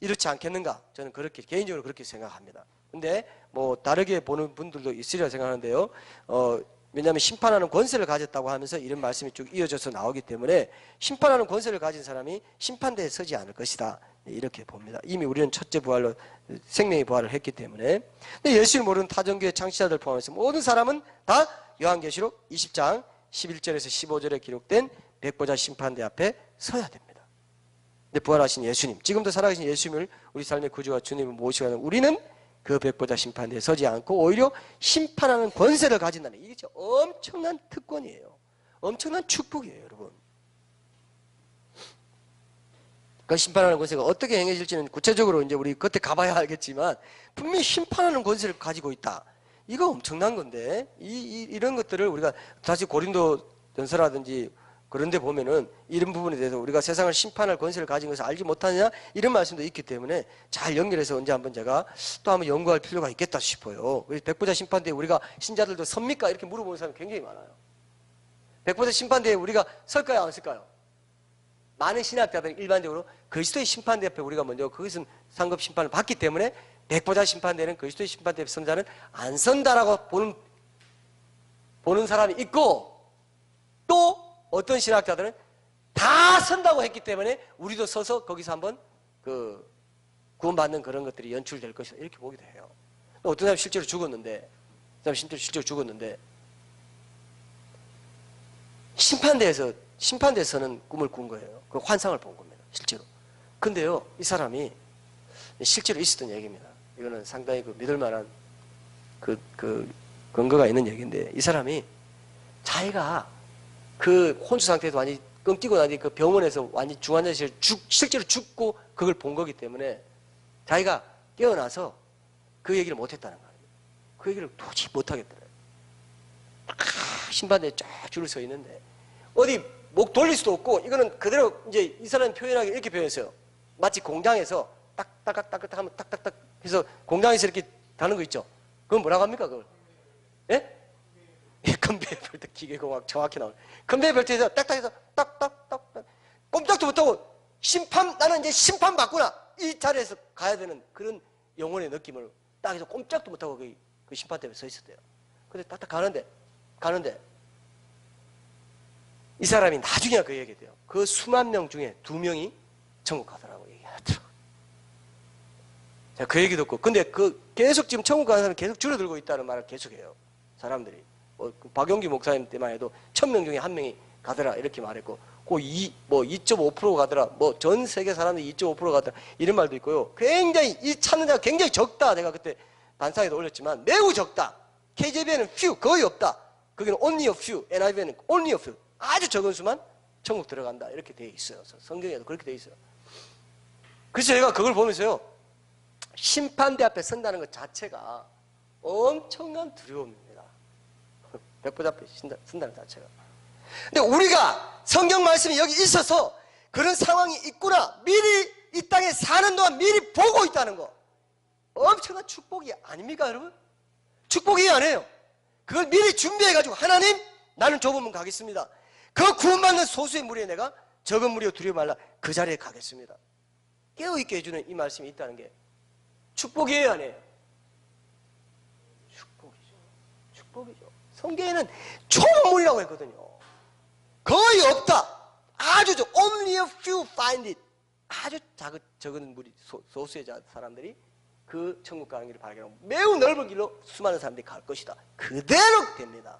S2: 이렇지 않겠는가? 저는 그렇게 개인적으로 그렇게 생각합니다. 근데 뭐 다르게 보는 분들도 있으리라 생각하는데요. 왜냐하면 심판하는 권세를 가졌다고 하면서 이런 말씀이 쭉 이어져서 나오기 때문에 심판하는 권세를 가진 사람이 심판대에 서지 않을 것이다. 이렇게 봅니다. 이미 우리는 첫째 부활로 생명의 부활을 했기 때문에. 근데 예수를 모르는 타전교회 창시자들 포함해서 모든 사람은 다 요한계시록 20장 11절에서 15절에 기록된 백보자 심판대 앞에 서야 됩니다. 근데 부활하신 예수님, 지금도 살아계신 예수님을 우리 삶의 구주와 주님을 모시고 하는 우리는 그 백보자 심판대에 서지 않고 오히려 심판하는 권세를 가진다는, 이게 진짜 엄청난 특권이에요. 엄청난 축복이에요, 여러분. 그 심판하는 권세가 어떻게 행해질지는 구체적으로 이제 우리 그때 가봐야 알겠지만 분명히 심판하는 권세를 가지고 있다. 이거 엄청난 건데 이런 것들을 우리가 다시 고린도 전서라든지 그런 데 보면은 이런 부분에 대해서 우리가 세상을 심판할 권세를 가진 것을 알지 못하느냐 이런 말씀도 있기 때문에 잘 연결해서 언제 한번 제가 또 한번 연구할 필요가 있겠다 싶어요. 그래서 백보자 심판대에 우리가 신자들도 섭니까? 이렇게 물어보는 사람이 굉장히 많아요. 백보자 심판대에 우리가 설까요? 안 설까요? 많은 신학자들이 일반적으로 그리스도의 심판대 앞에 우리가 먼저 그것은 상급 심판을 받기 때문에 백보자 심판대는 그리스도의 심판대 앞에 선 자는 안 선다라고 보는 사람이 있고, 또 어떤 신학자들은 다 선다고 했기 때문에 우리도 서서 거기서 한번 그 구원받는 그런 것들이 연출될 것이다 이렇게 보기도 해요. 어떤 사람이 실제로 죽었는데, 심판대에서는 꿈을 꾼 거예요. 그 환상을 본 겁니다, 실제로. 근데요, 이 사람이 실제로 있었던 얘기입니다. 이거는 상당히 그 믿을 만한 그 근거가 있는 얘기인데, 이 사람이 자기가 그 혼수 상태에서 완전히 끙뛰고 나니 그 병원에서 완전히 중환자실에 실제로 죽고 그걸 본 거기 때문에 자기가 깨어나서 그 얘기를 못 했다는 거예요. 그 얘기를 도저히 못 하겠더래요. 심판대에 쫙 줄을 서 있는데 어디 목 돌릴 수도 없고, 이거는 그대로 이제 이 사람이 표현하기 이렇게 표현했어요. 마치 공장에서 딱딱딱딱 하면 딱딱딱 해서 공장에서 이렇게 다는 거 있죠. 그건 뭐라고 합니까, 그걸? 예? 컨베이어 벨트 기계공학 정확히 나오네. 컨베이어 벨트에서 딱딱해서 딱딱딱 꼼짝도 못하고 나는 이제 심판 받구나 이 자리에서 가야 되는 그런 영혼의 느낌을 딱 해서 꼼짝도 못하고 그 심판 때문에 서 있었대요. 근데 딱딱 가는데 이 사람이 나중에 그 얘기해요. 그 수만 명 중에 2명이 천국 가더라고 얘기하더라고요. 제가 그 얘기 듣고, 근데 계속 지금 천국 가는 사람이 계속 줄어들고 있다는 말을 계속해요. 사람들이. 박용기 목사님 때만 해도 1000명 중에 1명이 가더라 이렇게 말했고, 2.5% 가더라, 전 세계 사람들이 2.5% 가더라 이런 말도 있고요. 굉장히 이 찾는 자가 굉장히 적다. 제가 그때 단상에도 올렸지만 매우 적다. KJV에는 few, 거의 없다. 거기는 only a few, NIV에는 only a few, 아주 적은 수만 천국 들어간다 이렇게 되어 있어요. 성경에도 그렇게 되어 있어요. 그래서 제가 그걸 보면서요, 심판대 앞에 선다는 것 자체가 엄청난 두려움입니다. 백보자 앞에 선다는 자체가. 근데 우리가 성경 말씀이 여기 있어서 그런 상황이 있구나, 미리 이 땅에 사는 동안 미리 보고 있다는 거, 엄청난 축복이 아닙니까, 여러분? 축복이 아니에요. 그걸 미리 준비해가지고, 하나님, 나는 좁은 문 가겠습니다. 그 구원받는 소수의 무리에 내가 적은 무리여 두려워 말라, 그 자리에 가겠습니다. 깨어있게 해주는 이 말씀이 있다는 게 축복이에요, 아니에요? 축복이죠. 성경에는 초문이라고 했거든요. 거의 없다. 아주 only a few find it. 아주 적은 무리, 소수의 사람들이 그 천국 가는 길을 발견하고 매우 넓은 길로 수많은 사람들이 갈 것이다. 그대로 됩니다.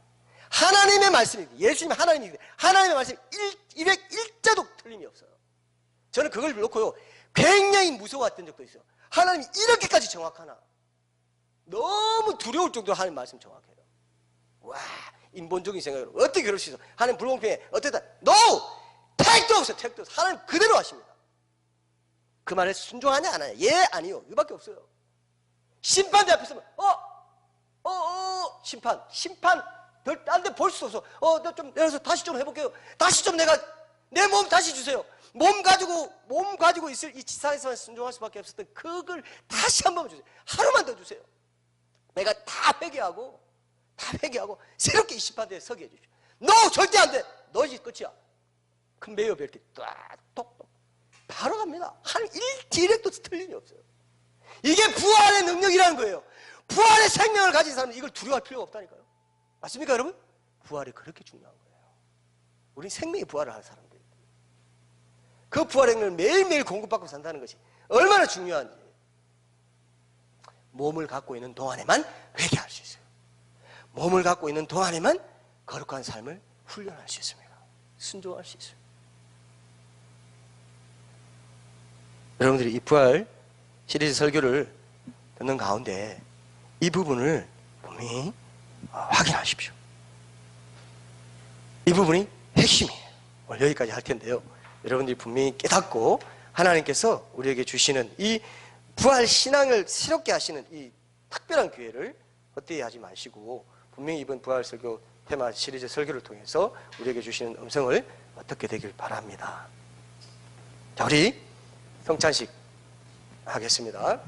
S2: 하나님의 말씀이, 예수님의 하나님의 말씀이 201자도 틀림이 없어요. 저는 그걸 놓고요, 굉장히 무서워했던 적도 있어요. 하나님이 이렇게까지 정확하나. 너무 두려울 정도로 하나님 말씀 정확해요. 와, 인본적인 생각으로 어떻게 그럴 수 있어? 하나님 불공평해. 어떻다? No! 택도 없어요. 택도 없어요. 하나님 그대로 하십니다. 그 말에 순종하냐 안 하냐? 예, 아니요. 이거밖에 없어요. 심판대 앞에 서면 심판 딴 데 볼 수 없어. 나 좀 내려서 다시 좀 해볼게요. 다시 좀 내가 내 몸 다시 주세요. 몸 가지고 있을 이 지상에서만 순종할 수밖에 없었던 그걸 다시 한 번 주세요. 하루만 더 주세요. 내가 다 회개하고 새롭게 이 심판대에 서게 해주십시오. 너 절대 안 돼. 너 이제 끝이야. 컨베이어 벨트 뚝뚝 바로 갑니다. 한 1디렉도 틀림이 없어요. 이게 부활의 능력이라는 거예요. 부활의 생명을 가진 사람은 이걸 두려워할 필요가 없다니까요. 맞습니까, 여러분? 부활이 그렇게 중요한 거예요. 우리 생명이 부활을 할 사람들. 그 부활의 능력을 매일매일 공급받고 산다는 것이 얼마나 중요한지. 몸을 갖고 있는 동안에만 회개할 수 있어요. 몸을 갖고 있는 동안에만 거룩한 삶을 훈련할 수 있습니다. 순종할 수 있어요. 여러분들이 이 부활 시리즈 설교를 듣는 가운데 이 부분을 분명히 확인하십시오. 이 부분이 핵심이에요. 오늘 여기까지 할 텐데요. 여러분들이 분명히 깨닫고 하나님께서 우리에게 주시는 이 부활 신앙을 새롭게 하시는 이 특별한 기회를 헛되이 하지 마시고 분명히 이번 부활 설교 테마 시리즈 설교를 통해서 우리에게 주시는 음성을 얻게 되길 바랍니다. 자, 우리 성찬식 하겠습니다.